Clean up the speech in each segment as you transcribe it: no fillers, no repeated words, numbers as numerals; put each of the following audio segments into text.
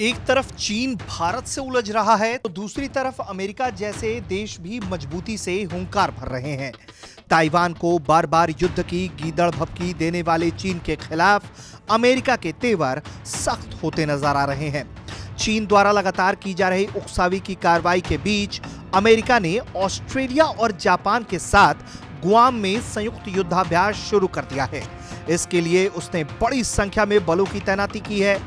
एक तरफ चीन भारत से उलझ रहा है तो दूसरी तरफ अमेरिका जैसे देश भी मजबूती से हुंकार भर रहे हैं। ताइवान को बार बार युद्ध की गीदड़ भभकी देने वाले चीन के खिलाफ अमेरिका के तेवर सख्त होते नजर आ रहे हैं। चीन द्वारा लगातार की जा रही उकसावी की कार्रवाई के बीच अमेरिका ने ऑस्ट्रेलिया और जापान के साथ गुआम में संयुक्त युद्धाभ्यास शुरू कर दिया है। इसके लिए उसने बड़ी संख्या में बलों की तैनाती की है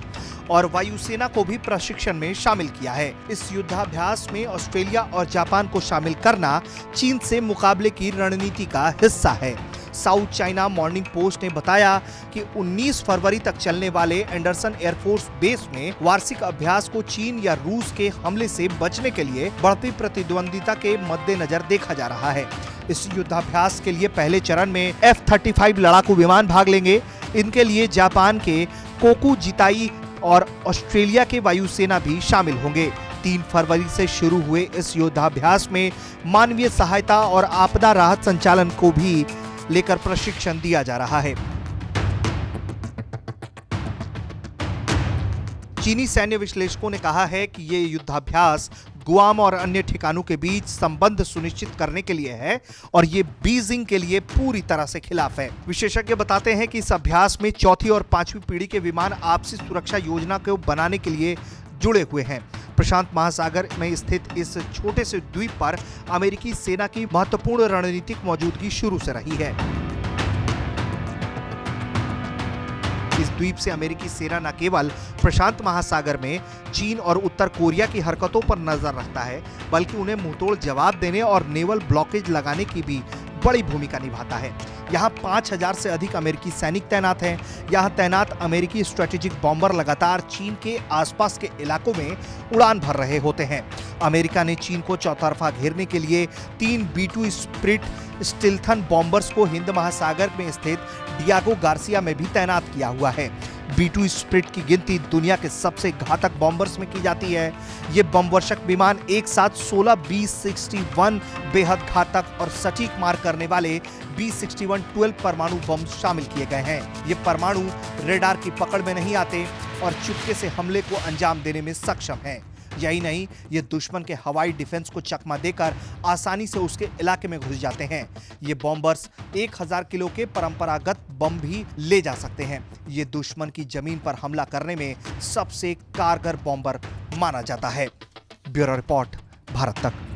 और वायुसेना को भी प्रशिक्षण में शामिल किया है। इस युद्धाभ्यास में ऑस्ट्रेलिया और जापान को शामिल करना चीन से मुकाबले की रणनीति का हिस्सा है। साउथ चाइना मॉर्निंग पोस्ट ने बताया कि 19 फरवरी तक चलने वाले एंडरसन एयरफोर्स बेस में वार्षिक अभ्यास को चीन या रूस के हमले से बचने के लिए बढ़ती प्रतिद्वंदिता के मद्देनजर देखा जा रहा है। इस युद्धाभ्यास के लिए पहले चरण में F-35 लड़ाकू विमान भाग लेंगे। इनके लिए जापान के कोकू जिताई और ऑस्ट्रेलिया के वायुसेना भी शामिल होंगे। 3 फरवरी से शुरू हुए इस युद्धाभ्यास में मानवीय सहायता और आपदा राहत संचालन को भी लेकर प्रशिक्षण दिया जा रहा है। चीनी सैन्य विश्लेषकों ने कहा है कि ये युद्धाभ्यास गुआम और अन्य ठिकानों के बीच संबंध सुनिश्चित करने के लिए है और ये बीजिंग के लिए पूरी तरह से खिलाफ है। विशेषज्ञ बताते हैं कि इस अभ्यास में चौथी और पांचवी पीढ़ी के विमान आपसी सुरक्षा योजना को बनाने के लिए जुड़े हुए हैं। प्रशांत महासागर में स्थित इस छोटे से द्वीप पर अमेरिकी सेना की महत्वपूर्ण रणनीतिक मौजूदगी शुरू से रही है। इस द्वीप से अमेरिकी सेना न केवल प्रशांत महासागर में चीन और उत्तर कोरिया की हरकतों पर नजर रखता है, बल्कि उन्हें मुंहतोड़ जवाब देने और नेवल ब्लॉकेज लगाने की भी बड़ी भूमिका निभाता है। यहाँ 5000 से अधिक अमेरिकी सैनिक तैनात हैं। यहाँ तैनात अमेरिकी स्ट्रेटेजिक बॉम्बर लगातार चीन के आसपास के इलाकों में उड़ान भर रहे होते हैं। अमेरिका ने चीन को चौतरफा घेरने के लिए 3 B-2 स्प्रिट स्टिल्थन बॉम्बर्स को हिंद महासागर में स्थित डियागो गार्सिया में भी तैनात किया हुआ है। B-2 स्प्रिट की गिनती दुनिया के सबसे घातक बॉम्बर्स में की जाती है। ये बमवर्षक विमान एक साथ 16 B-61 बेहद घातक और सटीक मार करने वाले B-61 12 परमाणु बम शामिल किए गए हैं। ये परमाणु रेडार की पकड़ में नहीं आते और चुपके से हमले को अंजाम देने में सक्षम हैं। यही नहीं, ये दुश्मन के हवाई डिफेंस को चकमा देकर आसानी से उसके इलाके में घुस जाते हैं। ये बॉम्बर्स 1000 किलो के परंपरागत बम भी ले जा सकते हैं। ये दुश्मन की जमीन पर हमला करने में सबसे कारगर बॉम्बर माना जाता है। ब्यूरो रिपोर्ट, भारत तक।